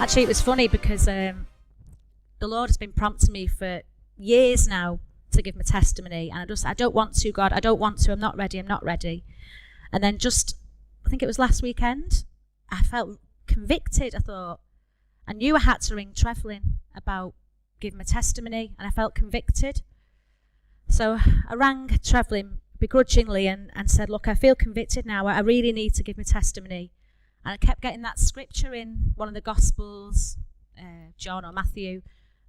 Actually, it was funny because the Lord has been prompting me for years now to give my testimony, and I don't want to, God, I don't want to, I'm not ready. And then I think it was last weekend, I felt convicted. I knew I had to ring Trevlin about giving my testimony, and I felt convicted. So I rang Trevlin begrudgingly and said, look, I feel convicted now, I really need to give my testimony. And I kept getting that scripture in one of the Gospels, John or Matthew,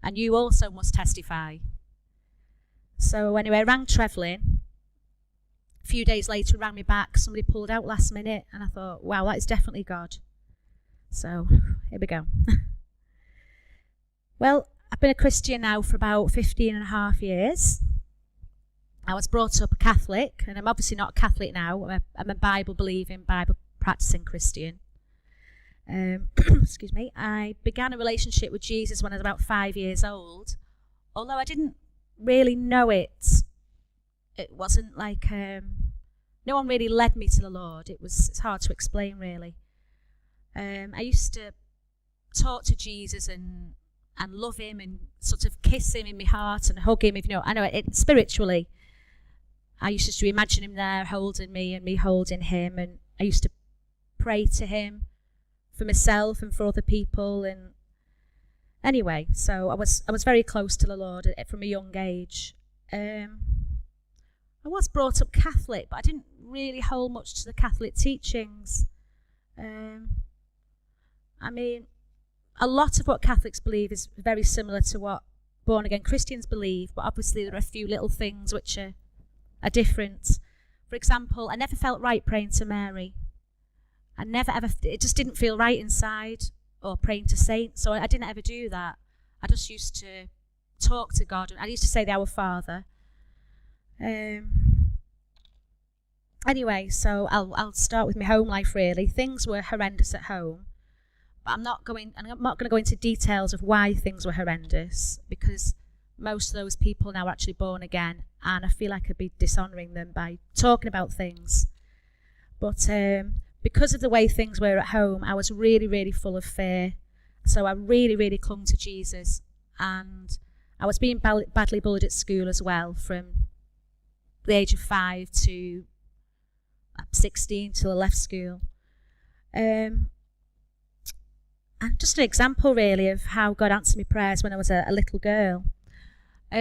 and you also must testify. So anyway, I rang Trevlin. A few days later, rang me back. Somebody pulled out last minute, and I thought, wow, that is definitely God. So here we go. Well, I've been a Christian now for about 15 and a half years. I was brought up a Catholic, and I'm obviously not a Catholic now. I'm a Bible-believing, Bible-practicing Christian. Excuse me. I began a relationship with Jesus when I was about 5 years old. Although I didn't really know it. It wasn't like no one really led me to the Lord. It's hard to explain, really. I used to talk to Jesus and love him and sort of kiss him in my heart and hug him. I know it spiritually. I used to imagine him there holding me and me holding him, and I used to pray to him for myself and for other people. And anyway, so I was very close to the Lord from a young age. I was brought up Catholic, but I didn't really hold much to the Catholic teachings. I mean, a lot of what Catholics believe is very similar to what born-again Christians believe, but obviously there are a few little things which are different. For example, I never felt right praying to Mary. It just didn't feel right inside, or praying to saints, so I didn't ever do that. I just used to talk to God, and I used to say the Our Father. Anyway, so I'll start with my home life, really. Things were horrendous at home, but I'm not going to go into details of why things were horrendous, because most of those people now are actually born again, and I feel like I'd be dishonouring them by talking about things. But because of the way things were at home, I was really, really full of fear. So I really, really clung to Jesus. And I was being badly bullied at school as well, from the age of 5 to 16 till I left school. And just an example, really, of how God answered my prayers when I was a little girl.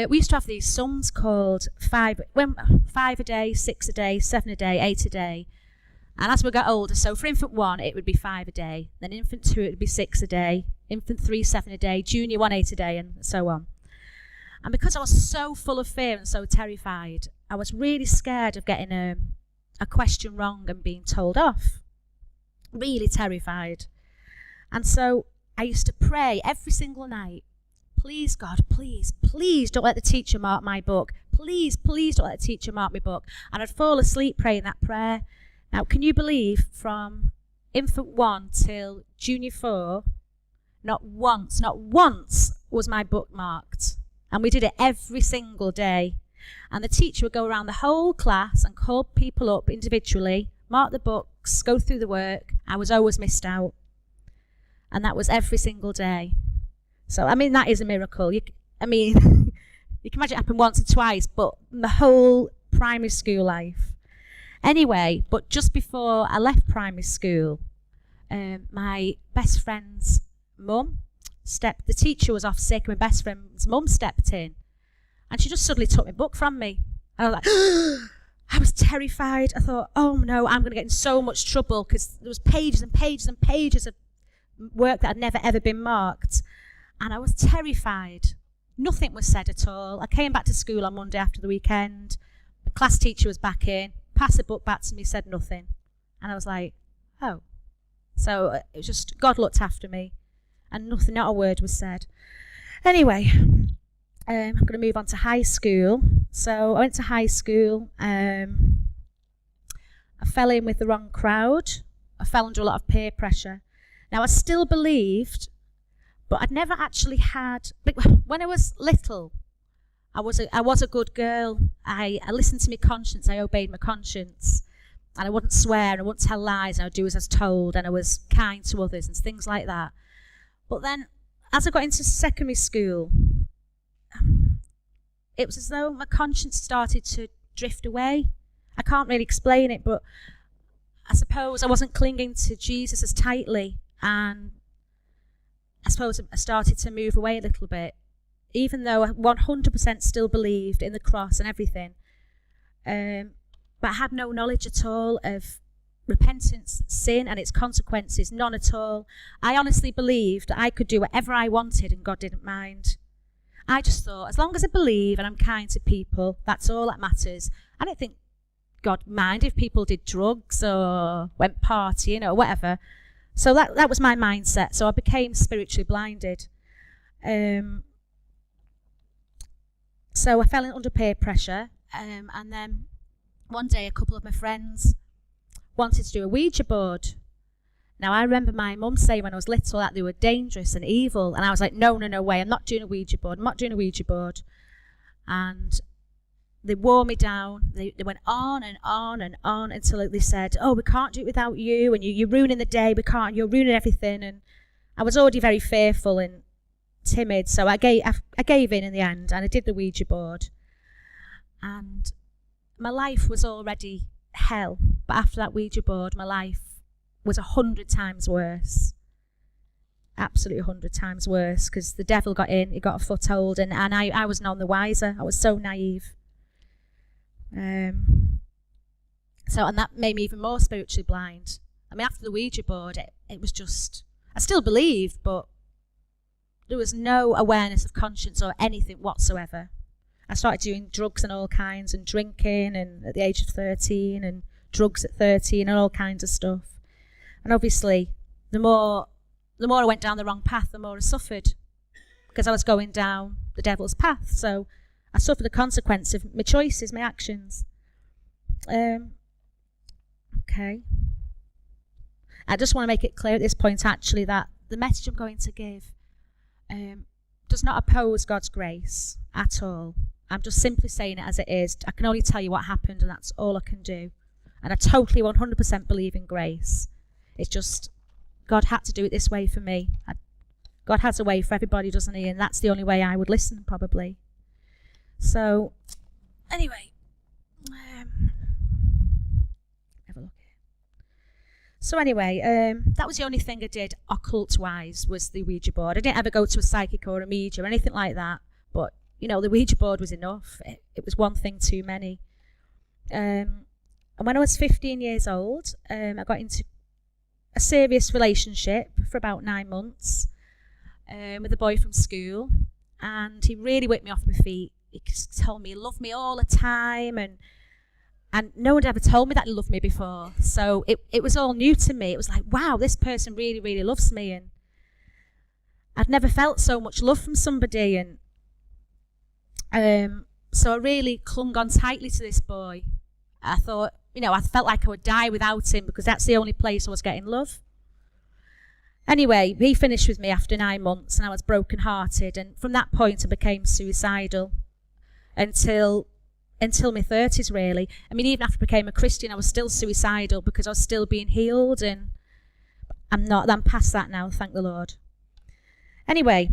We used to have these sums called 5 a day, 6 a day, 7 a day, 8 a day. And as we got older, so for infant 1, it would be 5 a day. Then infant 2, it would be 6 a day. Infant 3, 7 a day. Junior 1, 8 a day, and so on. And because I was so full of fear and so terrified, I was really scared of getting a question wrong and being told off. Really terrified. And so I used to pray every single night, please, God, please, please don't let the teacher mark my book. Please, please don't let the teacher mark my book. And I'd fall asleep praying that prayer. Now, can you believe from infant 1 till junior 4, not once was my book marked. And we did it every single day. And the teacher would go around the whole class and call people up individually, mark the books, go through the work. I was always missed out. And that was every single day. So, I mean, that is a miracle. You can imagine it happened once or twice, but the whole primary school life. Anyway, but just before I left primary school, my best friend's mum the teacher was off sick, and my best friend's mum stepped in, and she just suddenly took my book from me. And I was like, I was terrified. I thought, oh no, I'm going to get in so much trouble, because there was pages and pages and pages of work that had never ever been marked. And I was terrified. Nothing was said at all. I came back to school on Monday after the weekend. The class teacher was back in, passed the book back to me, said nothing. And I was like, oh. So it was just, God looked after me, and nothing, not a word was said. Anyway, I'm going to move on to high school. So I went to high school. I fell in with the wrong crowd. I fell under a lot of peer pressure. Now, I still believed, but I'd never actually had, when I was little, I was a good girl. I listened to my conscience. I obeyed my conscience. And I wouldn't swear, and I wouldn't tell lies, and I would do as I was told, and I was kind to others and things like that. But then, as I got into secondary school, it was as though my conscience started to drift away. I can't really explain it, but I suppose I wasn't clinging to Jesus as tightly, and I suppose I started to move away a little bit, even though I 100% still believed in the cross and everything. But I had no knowledge at all of repentance, sin and its consequences, none at all. I honestly believed that I could do whatever I wanted and God didn't mind. I just thought, as long as I believe and I'm kind to people, that's all that matters. I don't think God minded if people did drugs or went partying or whatever. So that was my mindset. So I became spiritually blinded. So I fell under peer pressure, and then one day a couple of my friends wanted to do a Ouija board. Now, I remember my mum saying when I was little that they were dangerous and evil, and I was like, no way, I'm not doing a Ouija board, And they wore me down. They went on and on and on until they said, oh, we can't do it without you, and you're ruining the day, you're ruining everything. And I was already very fearful and timid, so I gave in the end, and I did the Ouija board. And my life was already hell, but after that Ouija board, my life was 100 times worse. Absolutely 100 times worse, because the devil got in, he got a foothold, and I was none the wiser. I was so naive. And that made me even more spiritually blind. I mean, after the Ouija board, it was just, I still believed, but there was no awareness of conscience or anything whatsoever. I started doing drugs and all kinds, and drinking, and at the age of 13, and drugs at 13, and all kinds of stuff. And obviously, the more I went down the wrong path, the more I suffered, because I was going down the devil's path. So I suffered the consequence of my choices, my actions. Okay. I just want to make it clear at this point, actually, that the message I'm going to give does not oppose God's grace at all. I'm just simply saying it as it is. I can only tell you what happened, and that's all I can do. And I totally 100% believe in grace. It's just God had to do it this way for me. God has a way for everybody, doesn't he? And that's the only way I would listen, probably. So, anyway, have a look here. So anyway, that was the only thing I did occult-wise, was the Ouija board. I didn't ever go to a psychic or a medium or anything like that. But, you know, the Ouija board was enough. It was one thing too many. And when I was 15 years old, I got into a serious relationship for about 9 months with a boy from school, and he really whipped me off my feet. He told me he loved me all the time, and no one had ever told me that he loved me before. So it was all new to me. It was like, wow, this person really, really loves me, and I'd never felt so much love from somebody. And so I really clung on tightly to this boy. I thought, you know, I felt like I would die without him, because that's the only place I was getting love. Anyway, he finished with me after 9 months, and I was broken-hearted. And from that point, I became suicidal until my 30s, really. I mean, even after I became a Christian, I was still suicidal, because I was still being healed, and I'm past that now, thank the Lord. Anyway,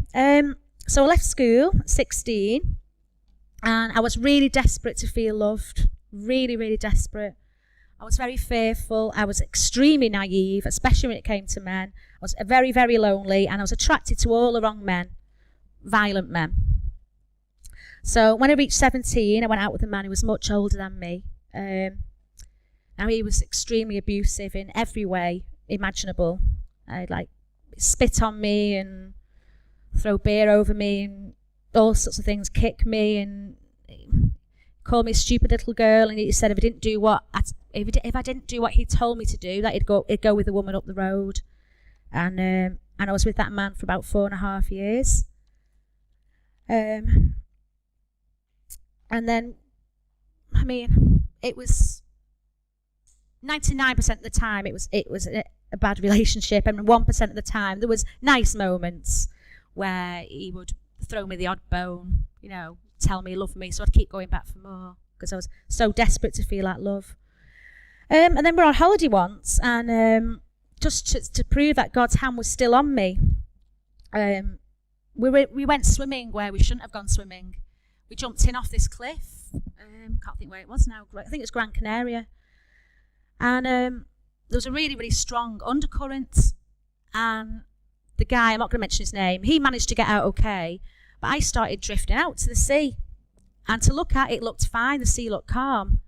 so I left school at 16, and I was really desperate to feel loved. Really, really desperate. I was very fearful. I was extremely naive, especially when it came to men. I was very, very lonely, and I was attracted to all the wrong men, violent men. So when I reached 17, I went out with a man who was much older than me. Now, he was extremely abusive in every way imaginable. I'd like spit on me and throw beer over me and all sorts of things, kick me, and called me a stupid little girl. And he said if I didn't do what he told me to do, that he'd go with a woman up the road. And I was with that man for about 4.5 years. And then, I mean, it was 99% of the time it was a bad relationship, and 1% of the time there was nice moments where he would throw me the odd bone, you know, tell me he loved me, so I'd keep going back for more, because I was so desperate to feel that love. And then we were on holiday once, and just to prove that God's hand was still on me, we went swimming where we shouldn't have gone swimming. We jumped in off this cliff. Can't think where it was now. I think it's Gran Canaria. And there was a really, really strong undercurrent. And the guy, I'm not going to mention his name, he managed to get out okay. But I started drifting out to the sea. And to look at it looked fine. The sea looked calm.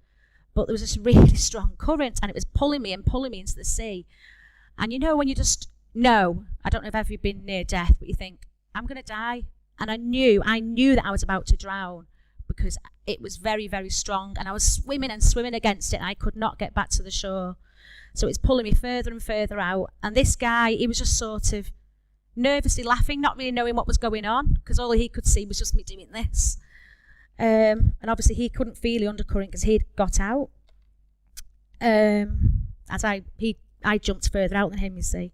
But there was this really strong current, and it was pulling me into the sea. And you know when you just know, I don't know if ever you've been near death, but you think, I'm going to die. And I knew that I was about to drown because it was very, very strong. And I was swimming and swimming against it, and I could not get back to the shore. So it's pulling me further and further out. And this guy, he was just sort of nervously laughing, not really knowing what was going on, because all he could see was just me doing this. And obviously he couldn't feel the undercurrent because he'd got out. As I jumped further out than him, you see.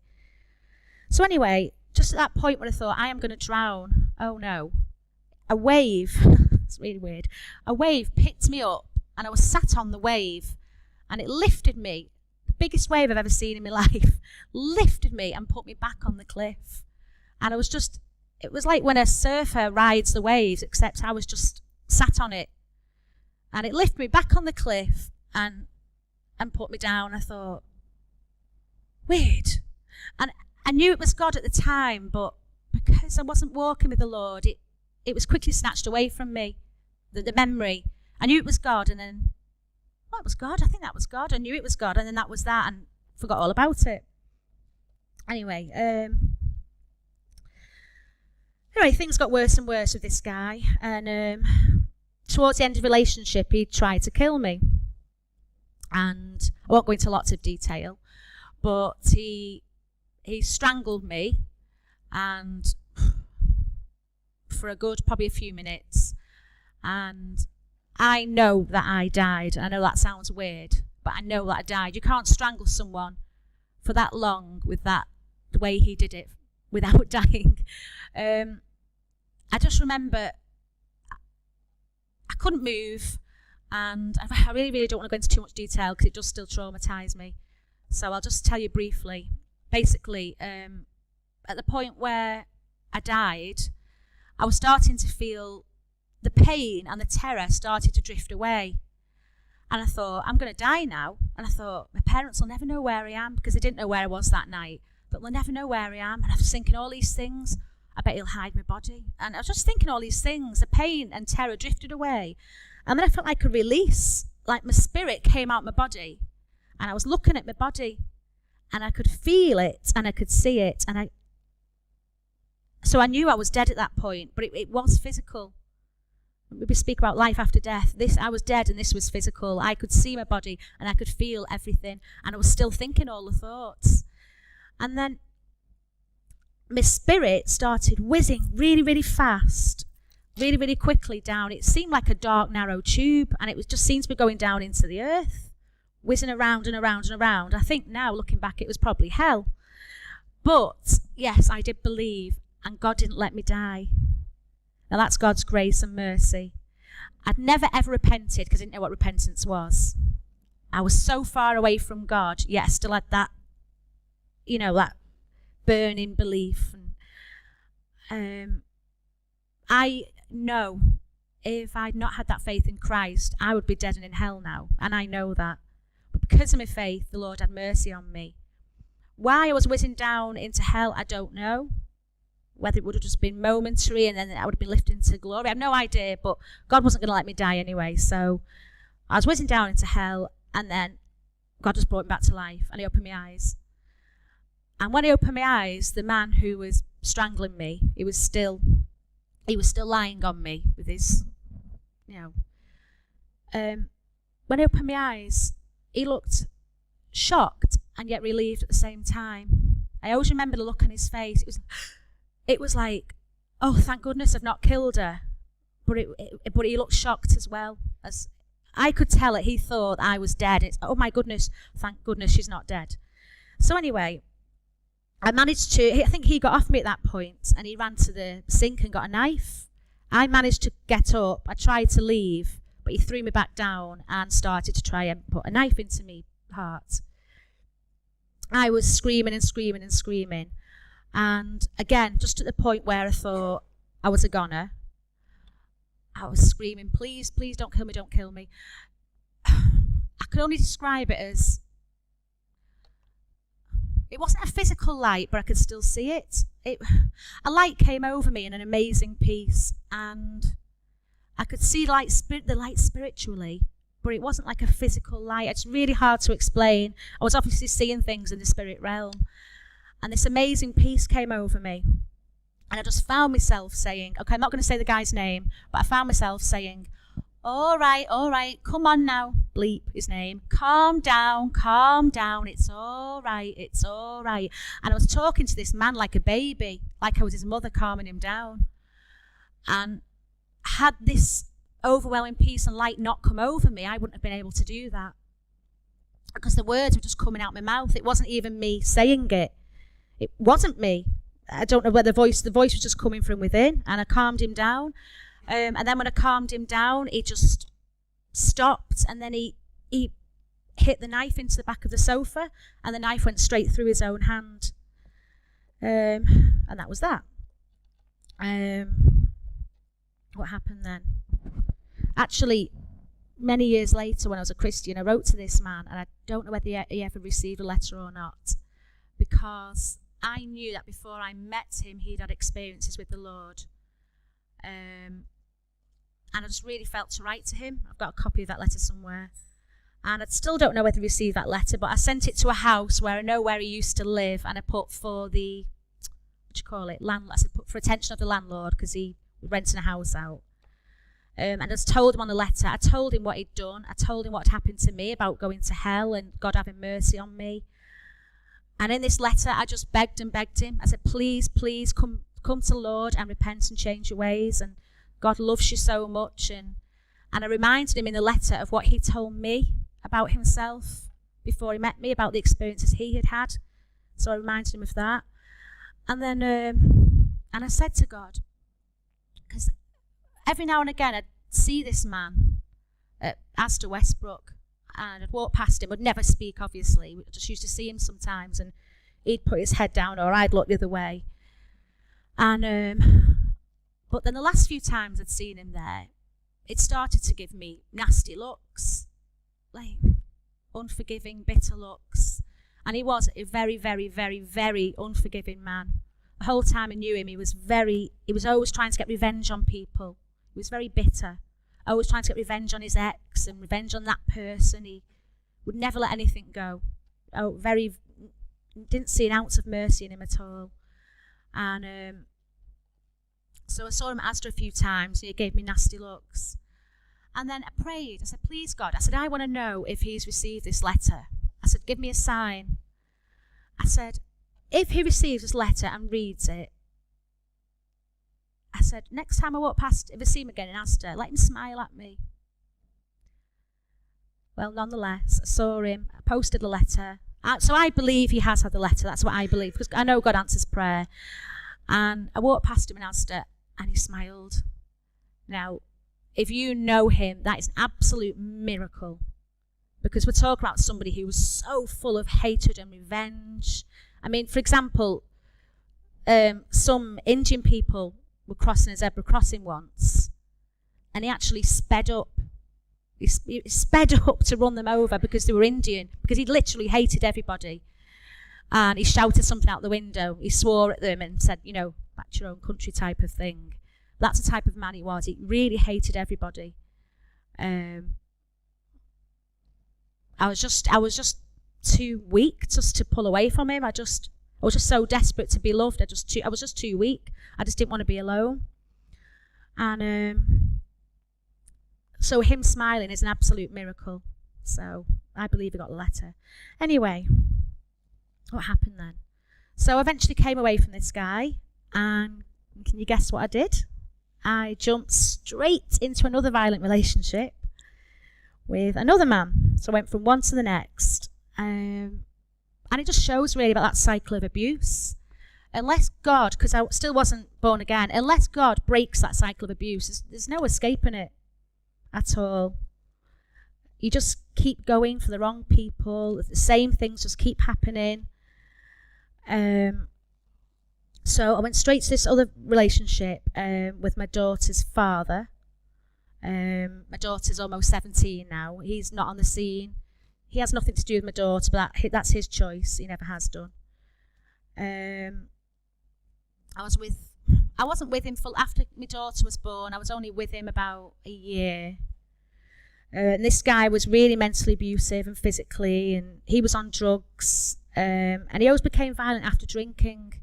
So anyway, just at that point when I thought, I am going to drown, oh no, a wave, it's really weird, a wave picked me up, and I was sat on the wave, and it lifted me, the biggest wave I've ever seen in my life, lifted me and put me back on the cliff. And it was like when a surfer rides the waves, except I was just sat on it. And it lifted me back on the cliff and put me down. I thought, weird. And I knew it was God at the time, but because I wasn't walking with the Lord, it was quickly snatched away from me, the memory. I knew it was God, and then, well, it was God. I think that was God. I knew it was God, and then that was that, and forgot all about it. Anyway, things got worse and worse with this guy, and towards the end of the relationship, he tried to kill me. And I won't go into lots of detail, but he strangled me, and for a good probably a few minutes, and I know that I died. I know that sounds weird, but I know that I died. You can't strangle someone for that long with the way he did it without dying. I just remember I couldn't move, and I really, really don't want to go into too much detail because it does still traumatise me. So I'll just tell you briefly. Basically, at the point where I died, I was starting to feel the pain and the terror started to drift away. And I thought, I'm going to die now. And I thought, my parents will never know where I am, because they didn't know where I was that night. But they'll never know where I am. And I was thinking all these things. I bet he'll hide my body. And I was just thinking all these things. The pain and terror drifted away. And then I felt like a release. Like my spirit came out my body. And I was looking at my body. And I could feel it. And I could see it. So I knew I was dead at that point. But it was physical. We speak about life after death. I was dead, and this was physical. I could see my body, and I could feel everything, and I was still thinking all the thoughts. And then my spirit started whizzing really, really fast, really, really quickly down. It seemed like a dark, narrow tube, and it just seemed to be going down into the earth, whizzing around and around and around. I think now, looking back, it was probably hell. But yes, I did believe, and God didn't let me die. Now that's God's grace and mercy. I'd never ever repented because I didn't know what repentance was. I was so far away from God, yet I still had that, that burning belief. And I know if I'd not had that faith in Christ, I would be dead and in hell now, and I know that. But because of my faith, the Lord had mercy on me. Why I was whizzing down into hell, I don't know. Whether it would have just been momentary and then I would have been lifted into glory. I have no idea, but God wasn't going to let me die anyway. So I was whizzing down into hell, and then God just brought me back to life, and he opened my eyes. And when he opened my eyes, the man who was strangling me, he was still lying on me with his, when he opened my eyes, he looked shocked and yet relieved at the same time. I always remember the look on his face. It was like, oh, thank goodness I've not killed her. But he looked shocked as well. As I could tell it, he thought I was dead. It's, oh my goodness, thank goodness she's not dead. So anyway, I think he got off me at that point, and he ran to the sink and got a knife. I managed to get up. I tried to leave, but he threw me back down and started to try and put a knife into me heart. I was screaming and screaming and screaming. And again, just at the point where I thought I was a goner, I was screaming, please, please don't kill me, don't kill me. I can only describe it as, it wasn't a physical light, but I could still see it. A light came over me in an amazing peace, and I could see the light spiritually, but it wasn't like a physical light. It's really hard to explain. I was obviously seeing things in the spirit realm, and this amazing peace came over me. And I just found myself saying, okay, I'm not going to say the guy's name, but I found myself saying, all right, come on now, bleep his name, calm down, it's all right. And I was talking to this man like a baby, like I was his mother, calming him down. And had this overwhelming peace and light not come over me, I wouldn't have been able to do that. Because the words were just coming out my mouth. It wasn't even me saying it. It wasn't me. I don't know where the voice was just coming from within, and I calmed him down. And then when I calmed him down, he just stopped, and then he hit the knife into the back of the sofa, and the knife went straight through his own hand. And that was that. What happened then? Actually, many years later, when I was a Christian, I wrote to this man, and I don't know whether he ever received a letter or not, because I knew that before I met him, he'd had experiences with the Lord. And I just really felt to write to him. I've got a copy of that letter somewhere. And I still don't know whether he received that letter, but I sent it to a house where I know where he used to live, and I put for the, landlord. I said put for attention of the landlord, because he was renting a house out. And I just told him on the letter, I told him what he'd done. I told him what had happened to me about going to hell and God having mercy on me. And in this letter, I just begged him. I said, please, come to the Lord and repent and change your ways. And God loves you so much. And I reminded him in the letter of what he told me about himself before he met me, about the experiences he had had. So I reminded him of that. And then, and I said to God, because every now and again I'd see this man at Asda Westbrook, and I'd walk past him. I'd never speak, obviously. I just used to see him sometimes, and he'd put his head down, or I'd look the other way. And but then the last few times I'd seen him there, it started to give me nasty looks, like unforgiving, bitter looks. And he was a very, very, very, very unforgiving man. The whole time I knew him, he was always trying to get revenge on people. He was very bitter, always trying to get revenge on his ex and revenge on that person. He would never let anything go. Didn't see an ounce of mercy in him at all. And so I saw him at Asda a few times, and he gave me nasty looks. And then I prayed. I said, please, God. I said, I want to know if he's received this letter. I said, give me a sign. I said, if he receives this letter and reads it, I said, next time I walk past, if I see him again in Asda, let him smile at me. Well, nonetheless, I saw him. I posted the letter. So I believe he has had the letter. That's what I believe, because I know God answers prayer. And I walked past him in Asda, and he smiled. Now, if you know him, that is an absolute miracle, because we're talking about somebody who was so full of hatred and revenge. I mean, for example, some Indian people were crossing a zebra crossing once, and he actually sped up. He sped up to run them over because they were Indian, because he literally hated everybody. And he shouted something out the window. He swore at them and said, back to your own country type of thing. That's the type of man he was. He really hated everybody. I was just too weak just to pull away from him. I was just so desperate to be loved. I was just too weak. I just didn't want to be alone. And so him smiling is an absolute miracle. So I believe he got the letter. Anyway, what happened then? So I eventually came away from this guy, and can you guess what I did? I jumped straight into another violent relationship with another man. So I went from one to the next. And it just shows really about that cycle of abuse. Unless God, because I still wasn't born again, unless God breaks that cycle of abuse, there's no escaping it at all. You just keep going for the wrong people. The same things just keep happening. So I went straight to this other relationship with my daughter's father. My daughter's almost 17 now. He's not on the scene. He has nothing to do with my daughter, but that's his choice. He never has done. I wasn't with him after my daughter was born. I was only with him about a year. And this guy was really mentally abusive and physically, and he was on drugs. And he always became violent after drinking.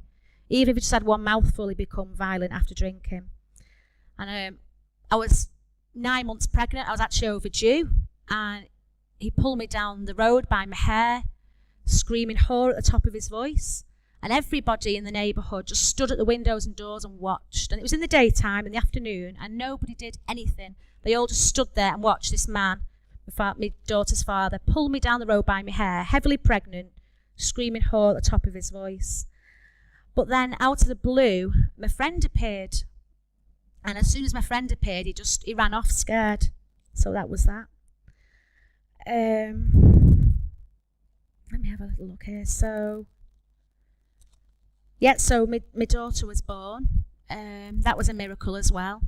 Even if he just had one mouthful, he'd become violent after drinking. And I was 9 months pregnant. I was actually overdue. And he pulled me down the road by my hair, screaming whore at the top of his voice. And everybody in the neighbourhood just stood at the windows and doors and watched. And it was in the daytime, in the afternoon, and nobody did anything. They all just stood there and watched this man, my daughter's father, pull me down the road by my hair, heavily pregnant, screaming whore at the top of his voice. But then, out of the blue, my friend appeared. And as soon as my friend appeared, he ran off scared. So that was that. Let me have a little look here. So my daughter was born. That was a miracle as well.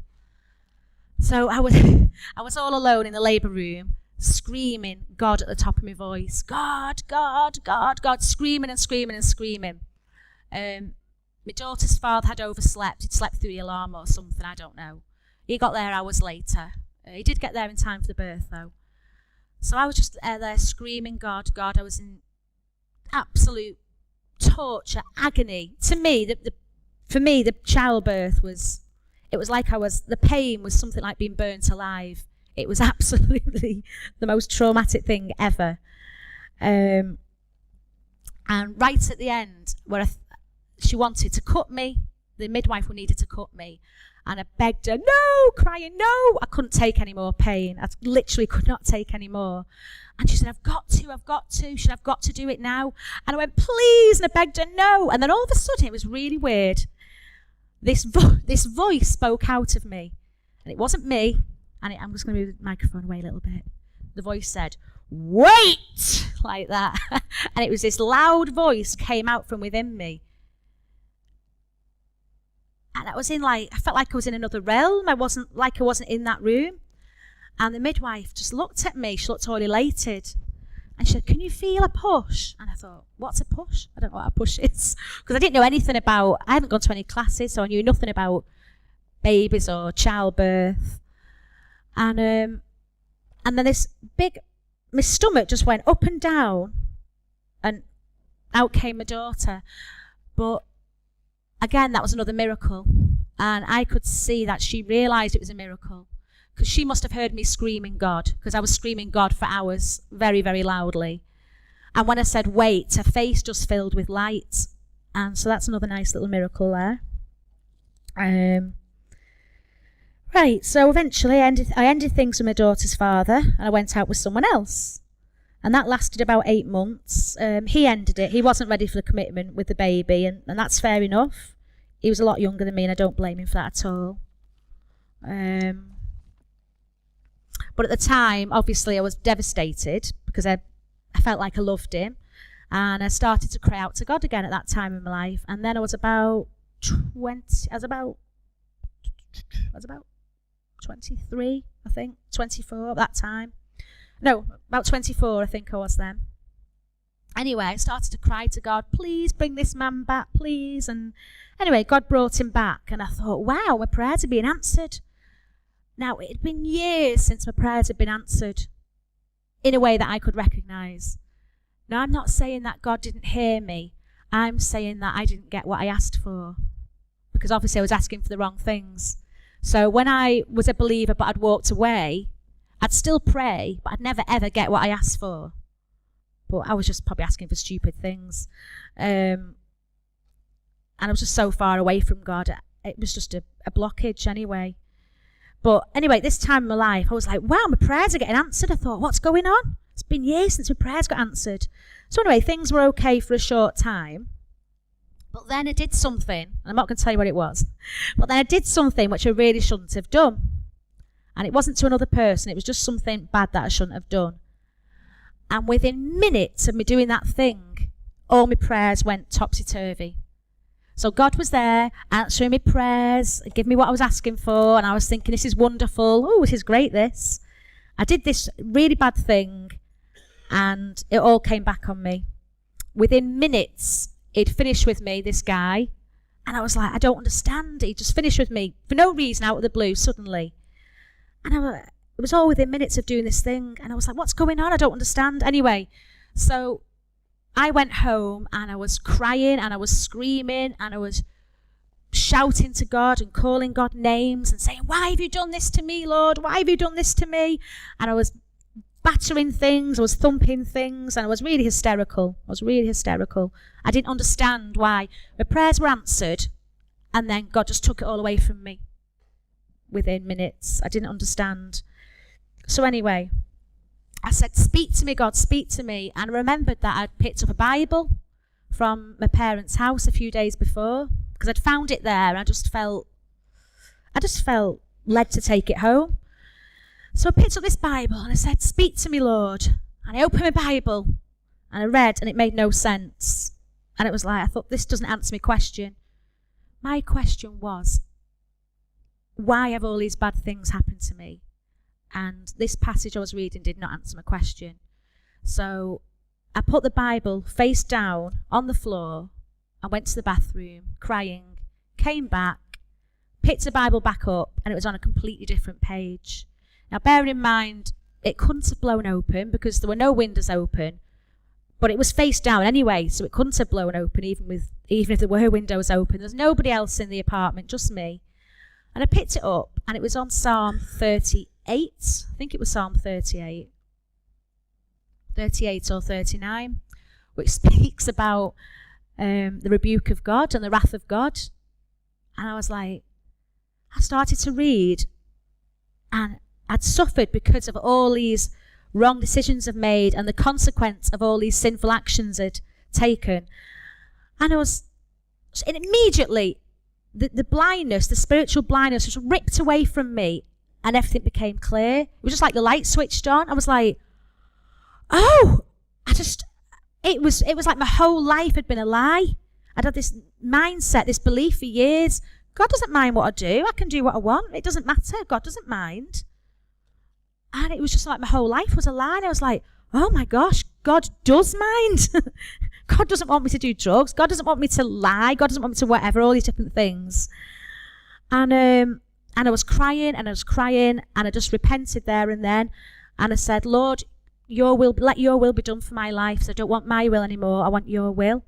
So I was all alone in the labour room, screaming God at the top of my voice. God, God, God, God, screaming and screaming and screaming. My daughter's father had overslept. He'd slept through the alarm or something, I don't know. He got there hours later. He did get there in time for the birth, though. So I was just there screaming, God, God. I was in absolute torture, agony. To me, for me, the childbirth was, it was like the pain was something like being burnt alive. It was absolutely the most traumatic thing ever. And right at the end, where she wanted to cut me, the midwife needed to cut me, and I begged her, no, crying, no, I couldn't take any more pain. I literally could not take any more. And she said, I've got to, she said, I've got to do it now. And I went, please, and I begged her, no. And then all of a sudden, it was really weird. This voice spoke out of me, and it wasn't me, and I'm just going to move the microphone away a little bit. The voice said, wait, like that. And it was this loud voice came out from within me. And I felt like I was in another realm. I wasn't in that room. And the midwife just looked at me. She looked all elated. And she said, can you feel a push? And I thought, what's a push? I don't know what a push is. Because I didn't know anything I hadn't gone to any classes, so I knew nothing about babies or childbirth. And then my stomach just went up and down, and out came my daughter. But again, that was another miracle. And I could see that she realised it was a miracle, because she must have heard me screaming God, because I was screaming God for hours, very, very loudly. And when I said wait, her face just filled with light. And so that's another nice little miracle there. Right, so eventually I ended things with my daughter's father, and I went out with someone else. And that lasted about 8 months. He ended it. He wasn't ready for the commitment with the baby, and that's fair enough. He was a lot younger than me, and I don't blame him for that at all. But at the time, obviously, I was devastated, because I felt like I loved him. And I started to cry out to God again at that time in my life. And then I was about 23, I think, 24 at that time. No, about 24, I think I was then. Anyway, I started to cry to God, please bring this man back, please. And anyway, God brought him back, and I thought, wow, my prayers are being answered. Now, it had been years since my prayers had been answered in a way that I could recognise. Now, I'm not saying that God didn't hear me. I'm saying that I didn't get what I asked for, because obviously I was asking for the wrong things. So when I was a believer but I'd walked away, I'd still pray, but I'd never ever get what I asked for. But I was just probably asking for stupid things. And I was just so far away from God. It was just a blockage anyway. But anyway, this time in my life, I was like, wow, my prayers are getting answered. I thought, what's going on? It's been years since my prayers got answered. So anyway, things were okay for a short time. But then I did something, and I'm not going to tell you what it was, but then I did something which I really shouldn't have done. And it wasn't to another person, it was just something bad that I shouldn't have done. And within minutes of me doing that thing, all my prayers went topsy-turvy. So God was there answering my prayers, giving me what I was asking for, and I was thinking, this is wonderful. Oh, this is great, this. I did this really bad thing, and it all came back on me. Within minutes, he'd finished with me, this guy, and I was like, I don't understand. He just finished with me for no reason, out of the blue, suddenly. And it was all within minutes of doing this thing, and I was like, what's going on? I don't understand. Anyway, so I went home, and I was crying, and I was screaming, and I was shouting to God and calling God names and saying, why have you done this to me, Lord? Why have you done this to me? And I was battering things, I was thumping things, and I was really hysterical. I didn't understand why. My prayers were answered, and then God just took it all away from me within minutes. I didn't understand. So anyway, I said, speak to me, God, speak to me. And I remembered that I'd picked up a Bible from my parents' house a few days before, because I'd found it there, and I just felt led to take it home. So I picked up this Bible and I said, speak to me, Lord. And I opened my Bible and I read, and it made no sense. And it was like, I thought, this doesn't answer my question. My question was, why have all these bad things happened to me? And this passage I was reading did not answer my question. So I put the Bible face down on the floor. I went to the bathroom crying, came back, picked the Bible back up, and it was on a completely different page. Now, bearing in mind, it couldn't have blown open because there were no windows open, but it was face down anyway, so it couldn't have blown open even if there were windows open. There's nobody else in the apartment, just me. And I picked it up, and it was on Psalm 38. I think it was Psalm 38. 38 or 39, which speaks about the rebuke of God and the wrath of God. And I was like, I started to read, and I'd suffered because of all these wrong decisions I've made and the consequence of all these sinful actions I'd taken. And immediately, the blindness, the spiritual blindness was ripped away from me, and everything became clear. It was just like the light switched on. I was like, oh, it was like my whole life had been a lie. I'd had this mindset, this belief for years. God doesn't mind what I do. I can do what I want. It doesn't matter. God doesn't mind. And it was just like my whole life was a lie. And I was like, oh my gosh, God does mind. God doesn't want me to do drugs. God doesn't want me to lie. God doesn't want me to whatever, all these different things. And I was crying, and I just repented there and then. And I said, Lord, let your will be done for my life. So I don't want my will anymore. I want your will.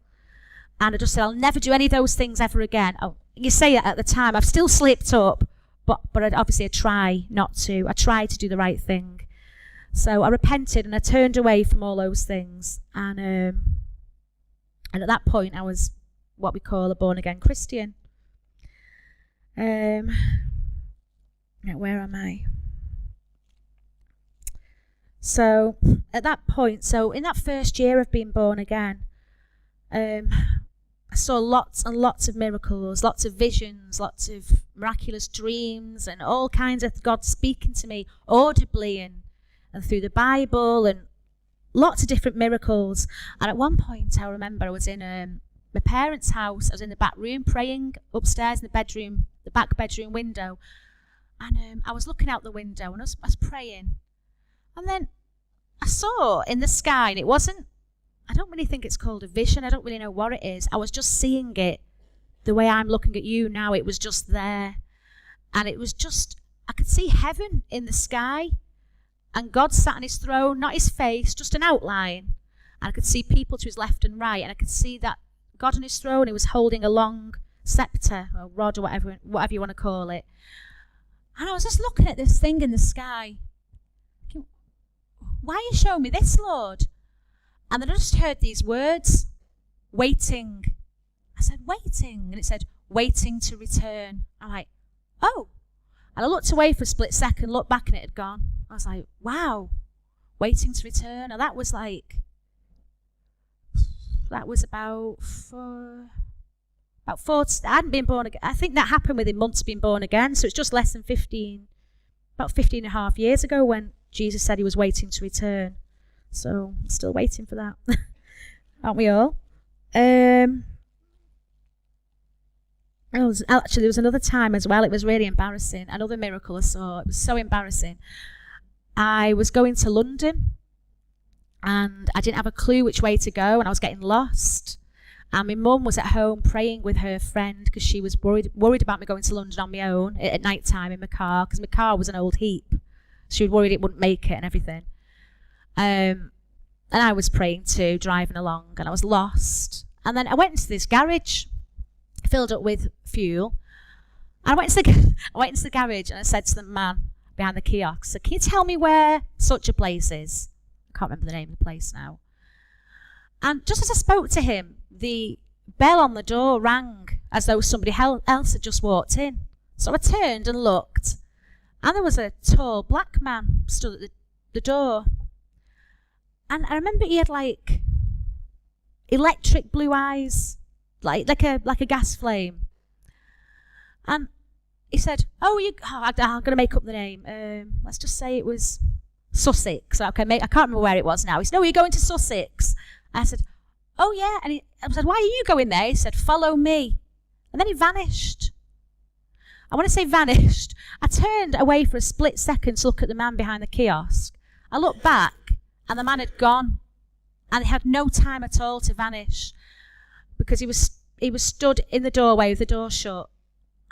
And I just said, I'll never do any of those things ever again. Oh, you say it at the time. I've still slipped up. But I try not to. I try to do the right thing. So I repented, and I turned away from all those things. And at that point, I was what we call a born-again Christian. Now, where am I? So at that point, in that first year of being born again, I saw lots and lots of miracles, lots of visions, lots of miraculous dreams, and all kinds of God speaking to me audibly and through the Bible, and lots of different miracles. And at one point, I remember I was in my parents' house. I was in the back room praying upstairs in the back bedroom window. And I was looking out the window, and I was praying. And then I saw in the sky, and I don't really think it's called a vision. I don't really know what it is. I was just seeing it the way I'm looking at you now. It was just there. And it was just, I could see heaven in the sky. And God sat on his throne, not his face, just an outline. And I could see people to his left and right. And I could see that God on his throne, he was holding a long scepter or rod or whatever you want to call it. And I was just looking at this thing in the sky. Thinking, why are you showing me this, Lord? And then I just heard these words, waiting. I said, waiting. And it said, waiting to return. I'm like, oh. And I looked away for a split second, looked back, and it had gone. I was like, wow, waiting to return. And that was about 4, I hadn't been born again. I think that happened within months of being born again. So it's just less than 15 and a half years ago when Jesus said he was waiting to return. So I'm still waiting for that. Aren't we all? Actually, there was another time as well. It was really embarrassing. Another miracle I saw. It was so embarrassing. I was going to London and I didn't have a clue which way to go and I was getting lost. And my mum was at home praying with her friend because she was worried about me going to London on my own at night time in my car, because my car was an old heap. She was worried it wouldn't make it and everything. And I was praying too, driving along, and I was lost. And then I went into this garage, filled up with fuel. And I went into the garage and I said to the man behind the kiosk, so, can you tell me where such a place is? I can't remember the name of the place now. And just as I spoke to him, the bell on the door rang as though somebody else had just walked in. So I turned and looked, and there was a tall black man stood at the door. And I remember he had like electric blue eyes, like a gas flame. And he said, I'm going to make up the name. Let's just say it was Sussex. Okay, I can't remember where it was now. He said, no, you're going to Sussex. I said, oh yeah. And I said, why are you going there? He said, follow me. And then he vanished. I want to say vanished. I turned away for a split second to look at the man behind the kiosk. I looked back and the man had gone. And he had no time at all to vanish, because he was stood in the doorway with the door shut.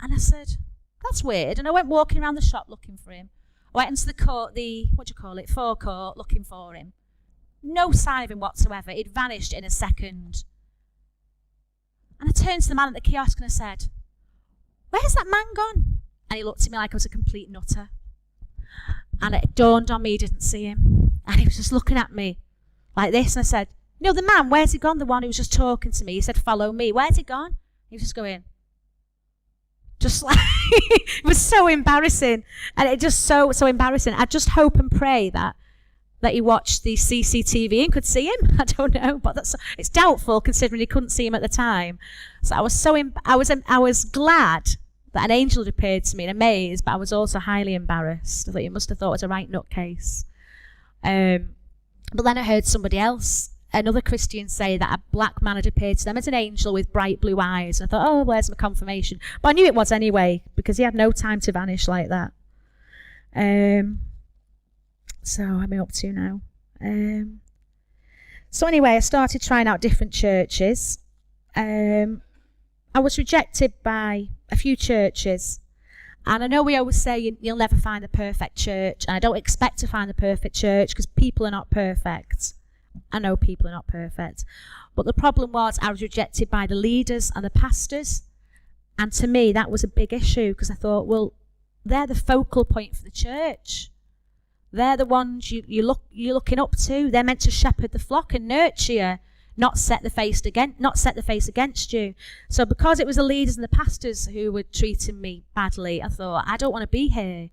And I said, that's weird. And I went walking around the shop looking for him. I went into the forecourt looking for him. No sign of him whatsoever. He'd vanished in a second. And I turned to the man at the kiosk and I said, where's that man gone? And he looked at me like I was a complete nutter. And it dawned on me he didn't see him. And he was just looking at me like this. And I said, the man, where's he gone? The one who was just talking to me. He said, follow me. Where's he gone? He was just going, just like, it was so embarrassing. And it just so embarrassing. I just hope and pray that he watched the CCTV and could see him. I don't know, but it's doubtful considering he couldn't see him at the time. So I was I was glad that an angel had appeared to me and amazed, but I was also highly embarrassed. I thought he must have thought I was a right nutcase. But then I heard somebody else, another Christian, say that a black man had appeared to them as an angel with bright blue eyes. And I thought, where's my confirmation? But I knew it was anyway, because he had no time to vanish like that. So I'm up to now. So anyway, I started trying out different churches. I was rejected by a few churches. And I know we always say you'll never find the perfect church. And I don't expect to find the perfect church because people are not perfect. I know people are not perfect. But the problem was I was rejected by the leaders and the pastors. And to me, that was a big issue, because I thought, well, they're the focal point for the church. They're the ones you're looking up to. They're meant to shepherd the flock and nurture you, not set the face against you. So because it was the leaders and the pastors who were treating me badly, I thought, I don't want to be here.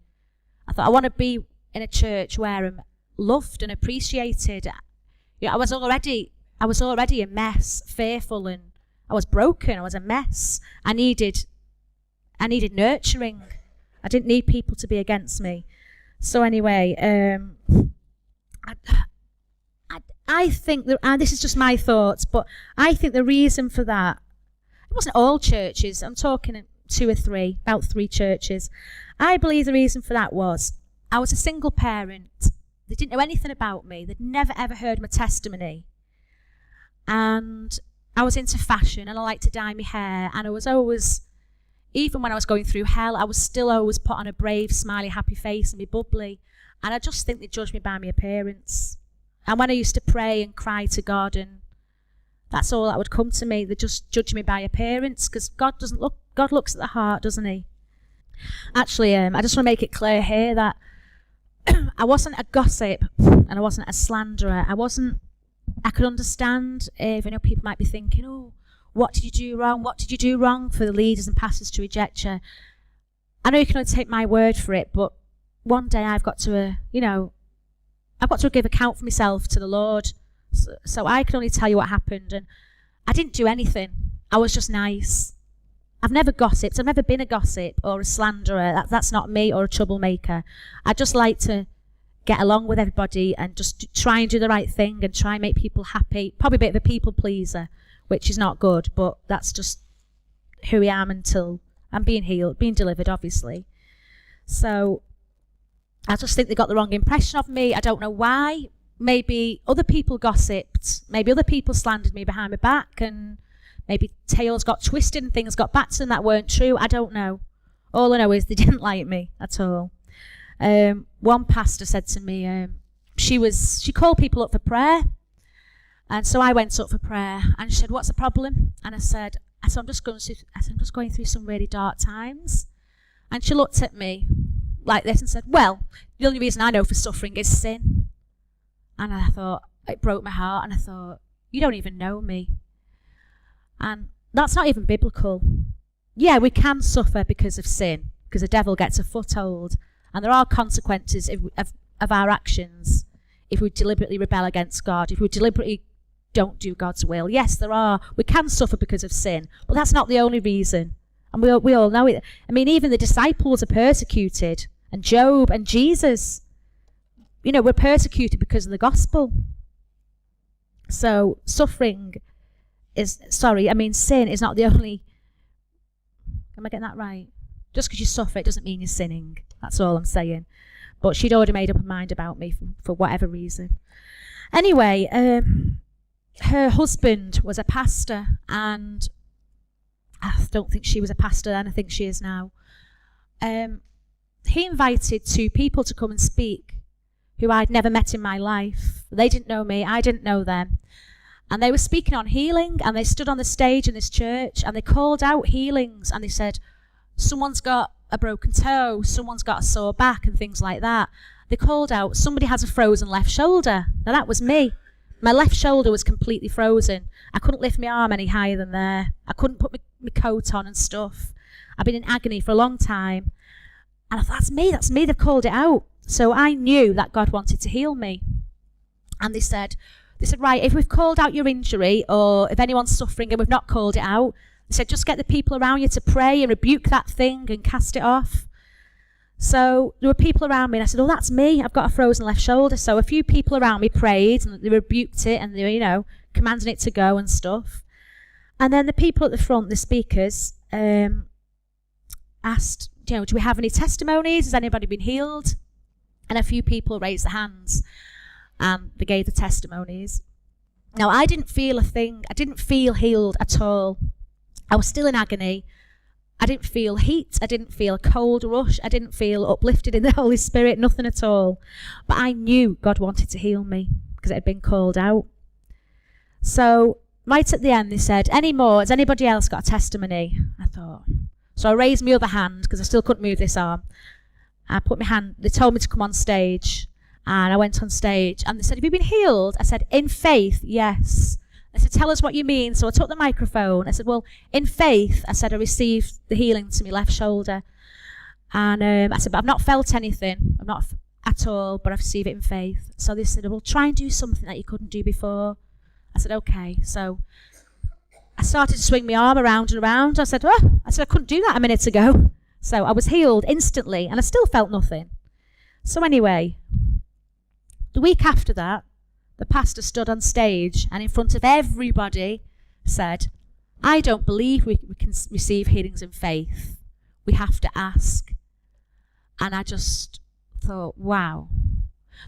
I thought, I want to be in a church where I'm loved and appreciated. I was already a mess, fearful, and I was broken. I was a mess. I needed nurturing. I didn't need people to be against me. So anyway, I think that, this is just my thoughts, but I think the reason for that, it wasn't all churches. I'm talking about 3 churches. I believe the reason for that was I was a single parent. They didn't know anything about me. They'd never ever heard my testimony. And I was into fashion and I liked to dye my hair, and I was always, even when I was going through hell, I was still always put on a brave, smiley, happy face and be bubbly. And I just think they judged me by my appearance. And when I used to pray and cry to God, and that's all that would come to me, they just judge me by appearance, because God looks at the heart, doesn't he? Actually, I just want to make it clear here that I wasn't a gossip and I wasn't a slanderer. I could understand if people might be thinking, what did you do wrong? What did you do wrong for the leaders and pastors to reject you? I know you can only take my word for it, but one day I've got to, I've got to give account for myself to the Lord. So I can only tell you what happened. And I didn't do anything. I was just nice. I've never gossiped. I've never been a gossip or a slanderer. That's not me, or a troublemaker. I just like to get along with everybody and just try and do the right thing and try and make people happy. Probably a bit of a people pleaser, which is not good, but that's just who I am until I'm being healed, being delivered, obviously. So I just think they got the wrong impression of me. I don't know why. Maybe other people gossiped. Maybe other people slandered me behind my back, and maybe tales got twisted and things got back to them that weren't true. I don't know. All I know is they didn't like me at all. One pastor said to me, she called people up for prayer. And so I went up for prayer, and she said, "What's the problem?" And I said, I'm just going through some really dark times. And she looked at me like this and said, "Well, the only reason I know for suffering is sin." And I thought, it broke my heart, and I thought, you don't even know me. And that's not even biblical. Yeah, we can suffer because of sin, because the devil gets a foothold, and there are consequences of our actions if we deliberately rebel against God, if we deliberately don't do God's will. Yes, there are. We can suffer because of sin, but that's not the only reason. And we all know it. I mean, even the disciples are persecuted, and Job and Jesus, were persecuted because of the gospel. So sin is not the only... Am I getting that right? Just because you suffer, it doesn't mean you're sinning. That's all I'm saying. But she'd already made up her mind about me for whatever reason. Anyway, her husband was a pastor, and I don't think she was a pastor then. I think she is now. He invited 2 people to come and speak who I'd never met in my life. They didn't know me. I didn't know them. And they were speaking on healing, and they stood on the stage in this church, and they called out healings, and they said, someone's got a broken toe, someone's got a sore back, and things like that. They called out, somebody has a frozen left shoulder. Now that was me. My left shoulder was completely frozen. I couldn't lift my arm any higher than there. I couldn't put my coat on and stuff. I've been in agony for a long time. And I thought, that's me, they've called it out. So I knew that God wanted to heal me. And they said, right, if we've called out your injury, or if anyone's suffering and we've not called it out, they said, just get the people around you to pray and rebuke that thing and cast it off. So there were people around me, and I said, that's me. I've got a frozen left shoulder. So a few people around me prayed, and they rebuked it, and they were, commanding it to go and stuff. And then the people at the front, the speakers, asked, do we have any testimonies? Has anybody been healed? And a few people raised their hands, and they gave the testimonies. Now, I didn't feel a thing. I didn't feel healed at all. I was still in agony. I didn't feel heat. I didn't feel a cold rush. I didn't feel uplifted in the Holy Spirit, nothing at all. But I knew God wanted to heal me because it had been called out. So right at the end, they said, any more? Has anybody else got a testimony? I thought. So I raised my other hand because I still couldn't move this arm. I put my hand, they told me to come on stage, and I went on stage, and they said, have you been healed? I said, in faith, yes. They said, tell us what you mean. So I took the microphone. I said, well, in faith, I said, I received the healing to my left shoulder. And I said, but I've not felt anything. I've not at all, but I've received it in faith. So they said, well, try and do something that you couldn't do before. I said, okay. So I started to swing my arm around and around. I said, I couldn't do that a minute ago. So I was healed instantly, and I still felt nothing. So anyway, the week after that, the pastor stood on stage and in front of everybody said, I don't believe we can receive healings in faith. We have to ask. And I just thought, wow.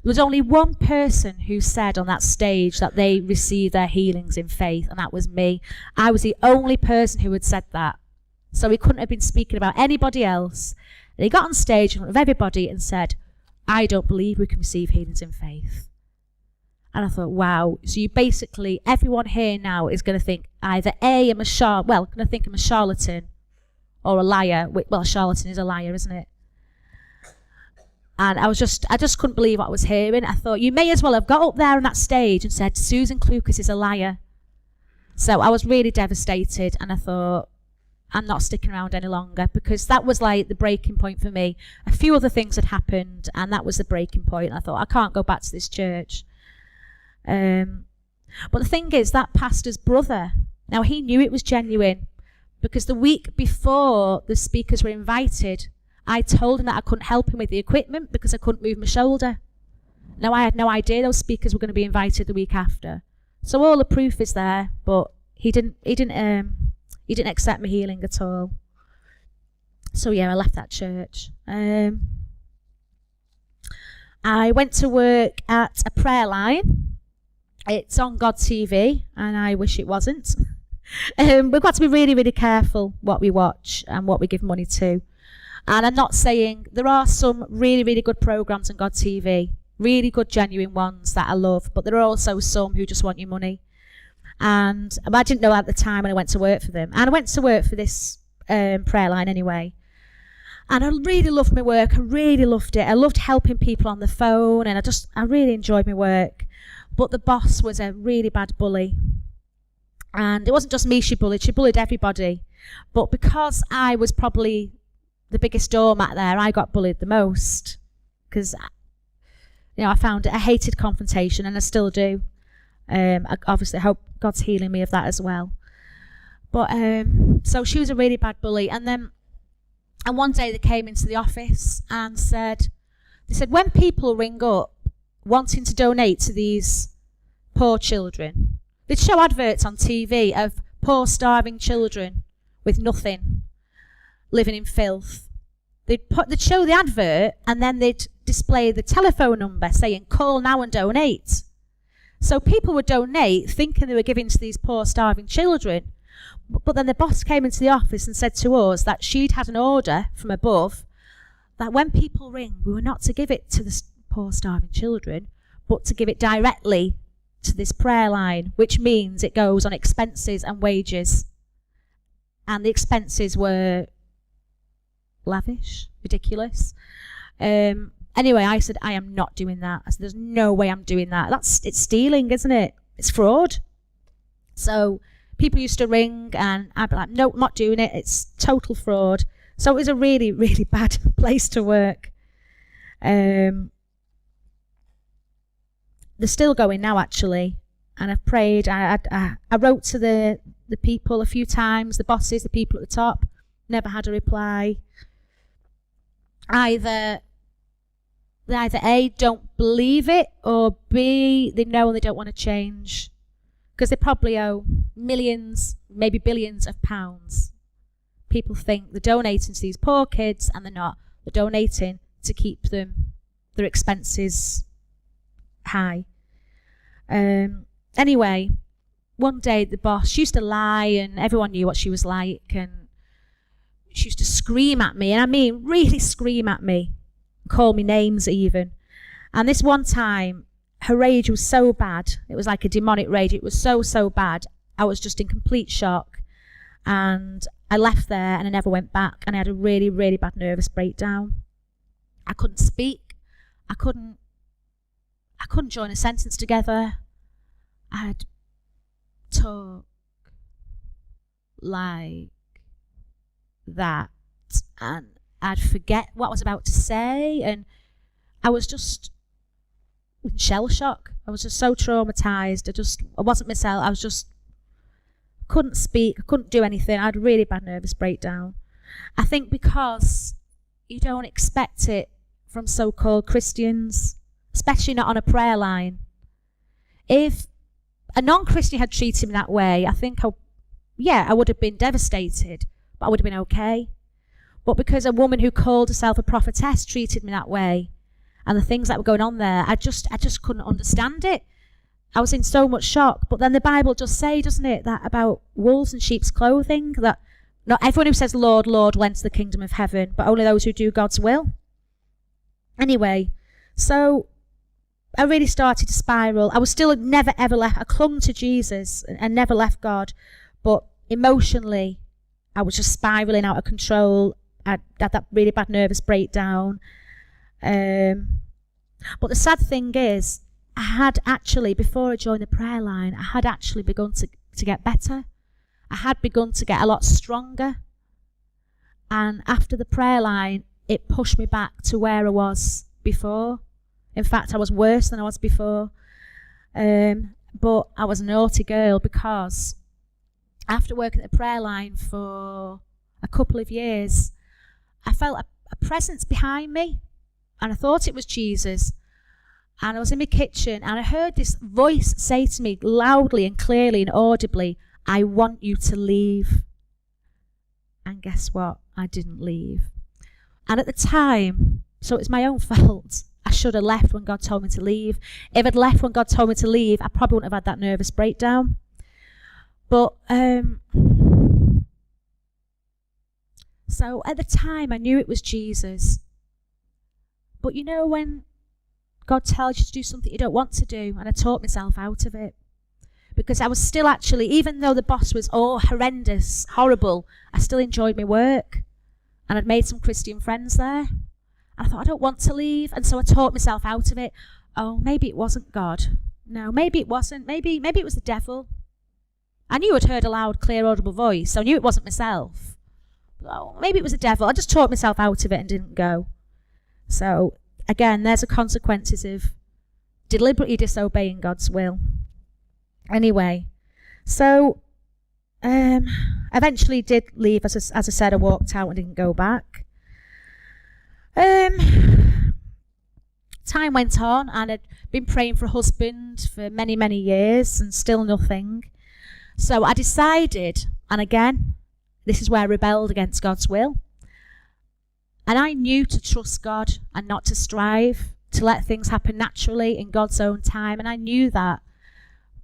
There was only one person who said on that stage that they received their healings in faith, and that was me. I was the only person who had said that. So he couldn't have been speaking about anybody else. And he got on stage in front of everybody and said, I don't believe we can receive healings in faith. And I thought, wow. So you basically, everyone here now is going to think either A, I'm a going to think I'm a charlatan or a liar. Well, a charlatan is a liar, isn't it? And I just couldn't believe what I was hearing. I thought, you may as well have got up there on that stage and said, Susan Clucas is a liar. So I was really devastated, and I thought, I'm not sticking around any longer, because that was like the breaking point for me. A few other things had happened, and that was the breaking point. I thought, I can't go back to this church. But the thing is, that pastor's brother, now he knew it was genuine, because the week before the speakers were invited, I told him that I couldn't help him with the equipment because I couldn't move my shoulder. Now, I had no idea those speakers were going to be invited the week after. So all the proof is there, but he didn't He didn't accept my healing at all. So yeah, I left that church. I went to work at a prayer line. It's on God TV, and I wish it wasn't. We've got to be really, really careful what we watch and what we give money to. And I'm not saying, there are some really, really good programs on God TV, really good, genuine ones that I love, but there are also some who just want your money. And I didn't know at the time when I went to work for them. And I went to work for this prayer line anyway. And I really loved my work. I really loved it. I loved helping people on the phone, and I really enjoyed my work. But the boss was a really bad bully. And it wasn't just me she bullied everybody. But because I was probably the biggest doormat there, I got bullied the most. Because, I hated confrontation, and I still do. I obviously hope God's healing me of that as well. But so she was a really bad bully. And one day they came into the office and said, when people ring up wanting to donate to these poor children, they'd show adverts on TV of poor starving children with nothing, living in filth. They'd show the advert, and then they'd display the telephone number saying, call now and donate. So people would donate thinking they were giving to these poor starving children. But then the boss came into the office and said to us that she'd had an order from above that when people ring, we were not to give it to the poor starving children, but to give it directly to this prayer line, which means it goes on expenses and wages. And the expenses were lavish, ridiculous. Anyway, I said, I am not doing that. I said, there's no way I'm doing that. It's stealing, isn't it? It's fraud. So people used to ring, and I'd be like, no, I'm not doing it. It's total fraud. So it was a really, really bad place to work. They're still going now, actually. And I've prayed. I wrote to the people a few times, the bosses, the people at the top. Never had a reply. They either A, don't believe it, or B, they know and they don't want to change. Because they probably owe millions, maybe billions of pounds. People think they're donating to these poor kids, and they're not. They're donating to keep their expenses high. Anyway, one day the boss, she used to lie, and everyone knew what she was like, and she used to scream at me, and I mean really scream at me, call me names even. And this one time, her rage was so bad, it was like a demonic rage, it was so bad, I was just in complete shock. And I left there and I never went back, and I had a really, really bad nervous breakdown. I couldn't speak, I couldn't join a sentence together. I'd talk like that, and I'd forget what I was about to say, and I was just in shell shock. I was just so traumatized. I wasn't myself. I was just couldn't speak. I couldn't do anything. I had a really bad nervous breakdown. I think because you don't expect it from so-called Christians, especially not on a prayer line. If a non-Christian had treated me that way, I think I would have been devastated, but I would have been okay. But because a woman who called herself a prophetess treated me that way, and the things that were going on there, I just couldn't understand it. I was in so much shock. But then the Bible does say, doesn't it, that about wolves in sheep's clothing, that not everyone who says, Lord, Lord, will enter the kingdom of heaven, but only those who do God's will. Anyway, so I really started to spiral. I was still never ever left. I clung to Jesus and never left God. But emotionally, I was just spiraling out of control. I had that really bad nervous breakdown. But the sad thing is, I had actually, before I joined the prayer line, I had actually begun to get better. I had begun to get a lot stronger. And after the prayer line, it pushed me back to where I was before. In fact, I was worse than I was before. But I was a naughty girl, because after working at the prayer line for a couple of years, I felt a presence behind me, and I thought it was Jesus. And I was in my kitchen, and I heard this voice say to me loudly and clearly and audibly, I want you to leave. And guess what? I didn't leave. And at the time, so it's my own fault. I should have left when God told me to leave. If I'd left when God told me to leave, I probably wouldn't have had that nervous breakdown. But, so at the time, I knew it was Jesus. But you know when God tells you to do something you don't want to do, and I talked myself out of it. Because I was still actually, even though the boss was horrendous, horrible, I still enjoyed my work. And I'd made some Christian friends there. And I thought, I don't want to leave. And so I talked myself out of it. Oh, maybe it wasn't God. No, maybe it wasn't. Maybe it was the devil. I knew I'd heard a loud, clear, audible voice. So I knew it wasn't myself. Oh, maybe it was the devil. I just talked myself out of it and didn't go. So, again, there's the consequences of deliberately disobeying God's will. Anyway, so eventually did leave. As I said, I walked out and didn't go back. Time went on, and I'd been praying for a husband for many, many years, and still nothing. So I decided, and again, this is where I rebelled against God's will. And I knew to trust God and not to strive, to let things happen naturally in God's own time. And I knew that.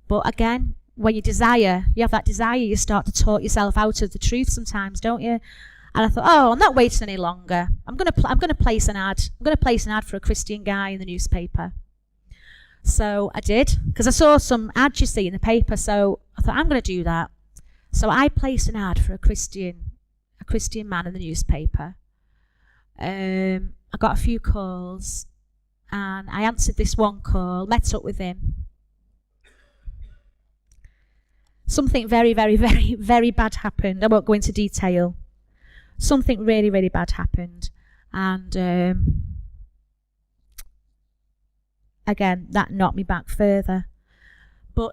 But again, when you have that desire, you start to talk yourself out of the truth sometimes, don't you? And I thought, I'm not waiting any longer. I'm going to place an ad. I'm going to place an ad for a Christian guy in the newspaper. So I did, because I saw some ads you see in the paper. So I thought, I'm going to do that. So I placed an ad for a Christian man in the newspaper. I got a few calls, and I answered this one call, met up with him. Something very, very, very, very bad happened. I won't go into detail. Something really, really bad happened. And again, that knocked me back further. But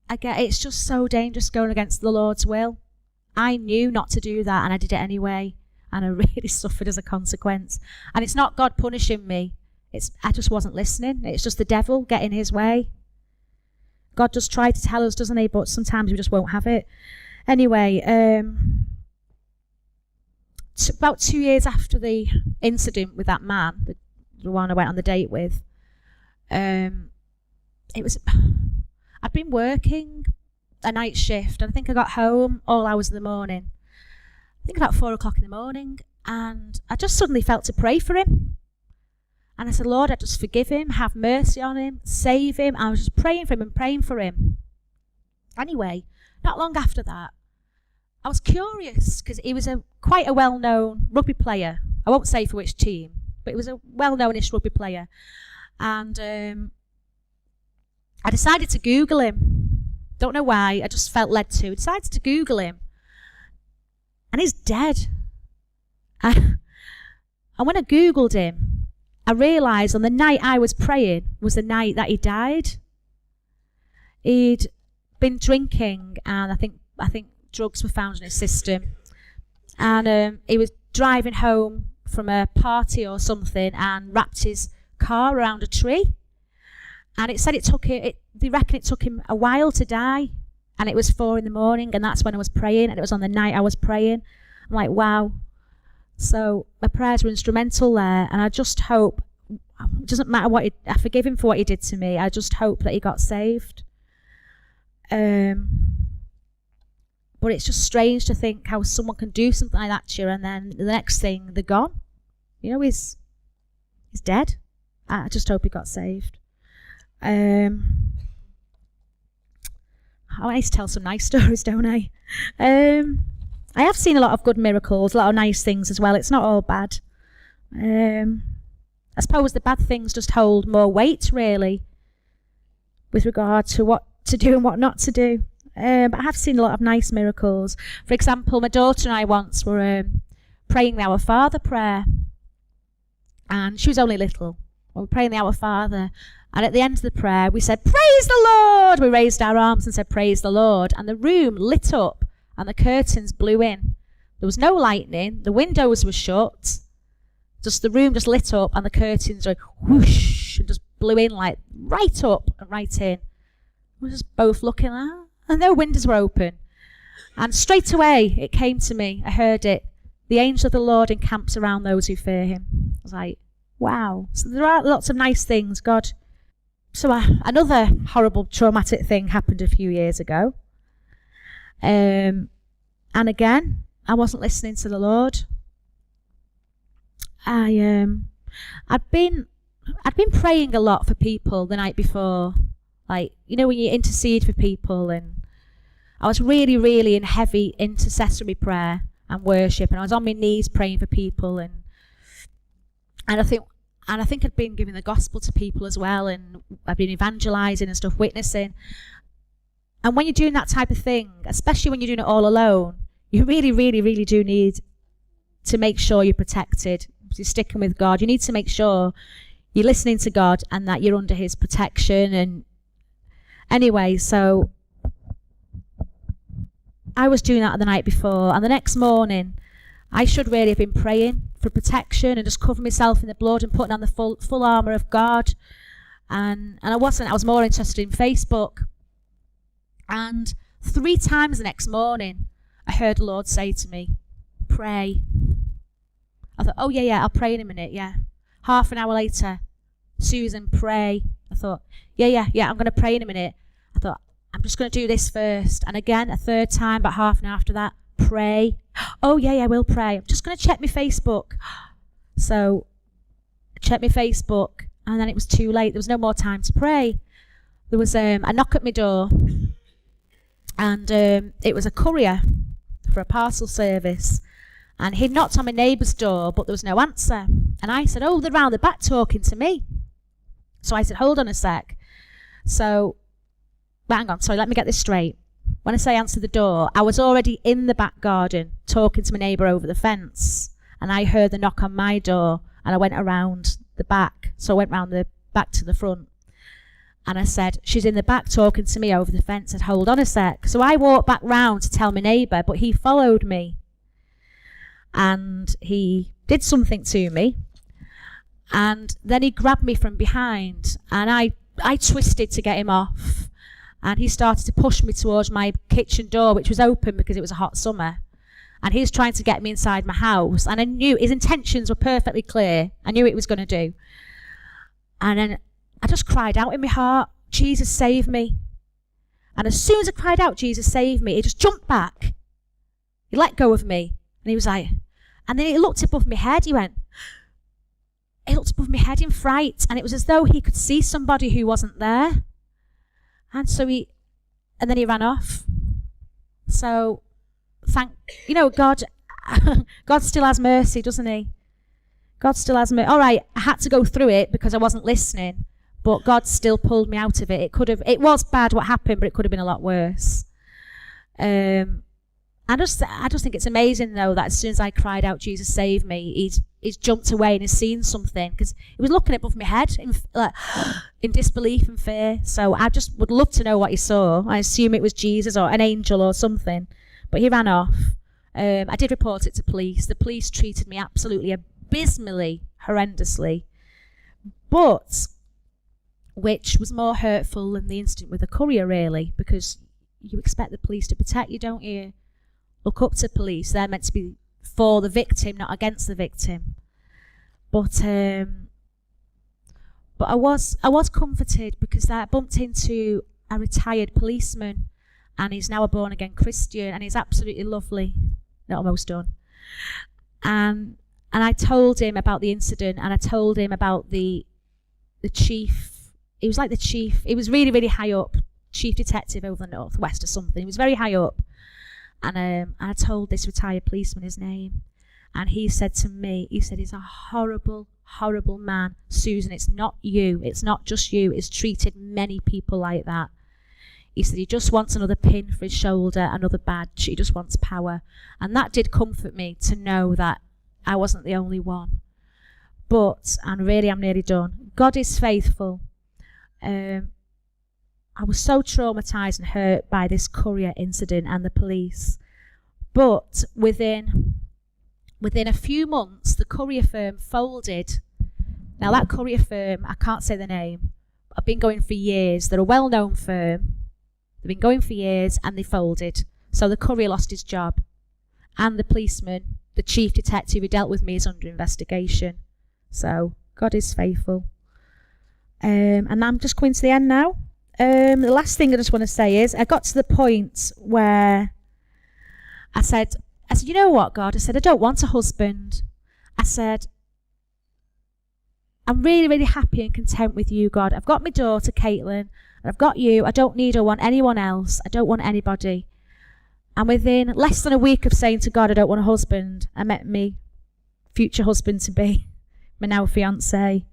again, it's just so dangerous going against the Lord's will. I knew not to do that, and I did it anyway. And I really suffered as a consequence. And it's not God punishing me. I just wasn't listening. It's just the devil getting his way. God does try to tell us, doesn't he? But sometimes we just won't have it. Anyway, about 2 years after the incident with that man, the one I went on the date with, I'd been working a night shift, and I think I got home all hours of the morning. I think about 4 o'clock in the morning, and I just suddenly felt to pray for him. And I said, Lord, I just forgive him, have mercy on him, save him. I was just praying for him and praying for him. Anyway, not long after that, I was curious, because he was quite a well-known rugby player. I won't say for which team, but he was a well-known-ish rugby player. And I decided to Google him. Don't know why, I just felt led to. I decided to Google him. And he's dead. And when I Googled him, I realised on the night I was praying was the night that he died. He'd been drinking, and I think drugs were found in his system. And he was driving home from a party or something and wrapped his car around a tree. And it said they reckon it took him a while to die. And it was 4 a.m, and that's when I was praying, and it was on the night I was praying. I'm like, wow. So my prayers were instrumental there, and I just hope, it doesn't matter I forgive him for what he did to me, I just hope that he got saved. But it's just strange to think how someone can do something like that to you, and then the next thing, they're gone. You know, he's dead. I just hope he got saved. I need to tell some nice stories, don't I? I have seen a lot of good miracles, a lot of nice things as well. It's not all bad. I suppose the bad things just hold more weight, really, with regard to what to do and what not to do. But I have seen a lot of nice miracles. For example, my daughter and I once were praying the Our Father prayer. And she was only little. We were praying the Our Father. And at the end of the prayer, we said, "Praise the Lord!" We raised our arms and said, "Praise the Lord." And the room lit up and the curtains blew in. There was no lightning. The windows were shut. Just the room just lit up and the curtains were whoosh and just blew in, like right up and right in. We were just both looking at, and no windows were open. And straight away it came to me. I heard it. The angel of the Lord encamps around those who fear him. I was like, wow. So there are lots of nice things. God. So another horrible traumatic thing happened a few years ago. And again, I wasn't listening to the Lord. I'd been praying a lot for people the night before. Like, you know, when you intercede for people, and I was really, really in heavy intercessory prayer and worship, and I was on my knees praying for people, and I think I'd been giving the gospel to people as well, and I've been evangelizing and stuff, witnessing. And when you're doing that type of thing, especially when you're doing it all alone, you really, really, really do need to make sure you're protected. You're sticking with God. You need to make sure you're listening to God and that you're under his protection. And anyway, so I was doing that the night before, and the next morning I should really have been praying for protection and just covering myself in the blood and putting on the full armour of God. And I wasn't. I was more interested in Facebook. And 3 times the next morning I heard the Lord say to me, pray. I thought, oh yeah, I'll pray in a minute, yeah. Half an hour later, Susan, pray. I thought, yeah, I'm going to pray in a minute. I thought, I'm just going to do this first. And again, a 3rd time, about half an hour after that, pray. Oh yeah, I will pray. I'm just going to check my Facebook. So, I checked my Facebook, and then it was too late. There was no more time to pray. There was a knock at my door, and it was a courier for a parcel service. And he'd knocked on my neighbour's door, but there was no answer. And I said, oh, they're round the back talking to me. So I said, hold on a sec. So, hang on, sorry, let me get this straight. When I say answer the door, I was already in the back garden talking to my neighbour over the fence. And I heard the knock on my door, and I went around the back. So I went round the back to the front. And I said, she's in the back talking to me over the fence. I said, hold on a sec. So I walked back round to tell my neighbour, but he followed me. And he did something to me, and then he grabbed me from behind, and I twisted to get him off, and he started to push me towards my kitchen door, which was open because it was a hot summer, and he was trying to get me inside my house, and I knew his intentions were perfectly clear. I knew what he was going to do. And then I just cried out in my heart, Jesus, save me. And as soon as I cried out, Jesus, save me, he just jumped back. He let go of me, and he was like, and then he looked above my head. He looked above my head in fright, and it was as though he could see somebody who wasn't there. And so and then he ran off. So, God, God still has mercy, doesn't he? God still has mercy. All right, I had to go through it because I wasn't listening, but God still pulled me out of it. It was bad what happened, but it could have been a lot worse. I just think it's amazing, though, that as soon as I cried out, Jesus, save me, he's jumped away and he's seen something, because he was looking above my head in disbelief and fear. So I just would love to know what he saw. I assume it was Jesus or an angel or something, but he ran off. I did report it to police. The police treated me absolutely abysmally, horrendously, but which was more hurtful than the incident with the courier, really, because you expect the police to protect you, don't you? Look up to police. They're meant to be for the victim, not against the victim. But I was comforted because I bumped into a retired policeman, and he's now a born again Christian, and he's absolutely lovely. Not almost done. And I told him about the incident, and I told him about the chief. He was like the chief. He was really, really high up, chief detective over the northwest or something. He was very high up. And I told this retired policeman his name, and he said to me, he's a horrible, horrible man. Susan, it's not you. It's not just you. It's treated many people like that. He said he just wants another pin for his shoulder, another badge. He just wants power. And that did comfort me to know that I wasn't the only one. But, and really I'm nearly done, God is faithful. I was so traumatised and hurt by this courier incident and the police. But within a few months, the courier firm folded. Now that courier firm, I can't say the name. I've been going for years. They're a well-known firm. They've been going for years, and they folded. So the courier lost his job, and the policeman, the chief detective who dealt with me, is under investigation. So God is faithful. And I'm just coming to the end now. The last thing I just want to say is I got to the point where I said, you know what, God? I said, I don't want a husband. I said, I'm really, really happy and content with you, God. I've got my daughter, Caitlin, and I've got you. I don't need or want anyone else. I don't want anybody. And within less than a week of saying to God, I don't want a husband, I met me future husband-to-be, my now fiancé.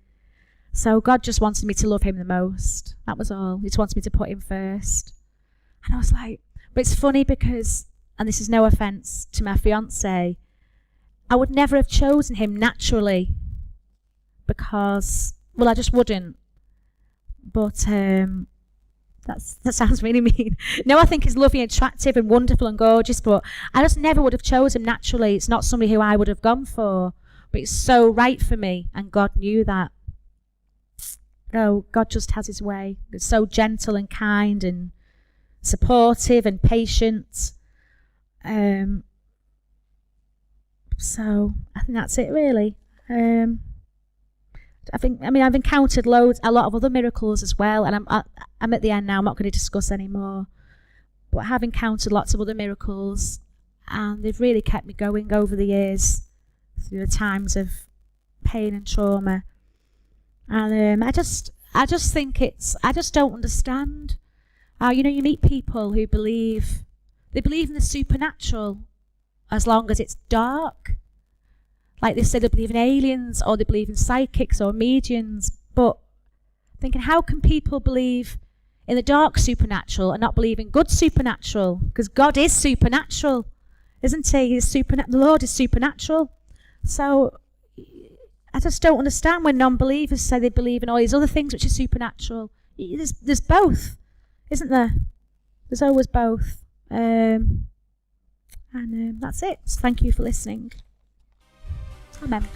So God just wanted me to love him the most. That was all. He just wanted me to put him first. And I was like, but it's funny because, and this is no offence to my fiancé, I would never have chosen him naturally because, well, I just wouldn't. But that sounds really mean. No, I think he's lovely and attractive and wonderful and gorgeous, but I just never would have chosen him naturally. It's not somebody who I would have gone for, but it's so right for me, and God knew that. No, God just has his way. He's so gentle and kind and supportive and patient. So I think that's it, really. I've encountered a lot of other miracles as well, and I'm at the end now. I'm not going to discuss any more, but I have encountered lots of other miracles, and they've really kept me going over the years through the times of pain and trauma. And I just think I just don't understand how, you meet people who believe in the supernatural as long as it's dark. Like they say they believe in aliens, or they believe in psychics or mediums, but thinking, how can people believe in the dark supernatural and not believe in good supernatural? Because God is supernatural, isn't he? The Lord is supernatural. So I just don't understand when non-believers say they believe in all these other things which are supernatural. There's both, isn't there? There's always both. And that's it. So thank you for listening. Amen.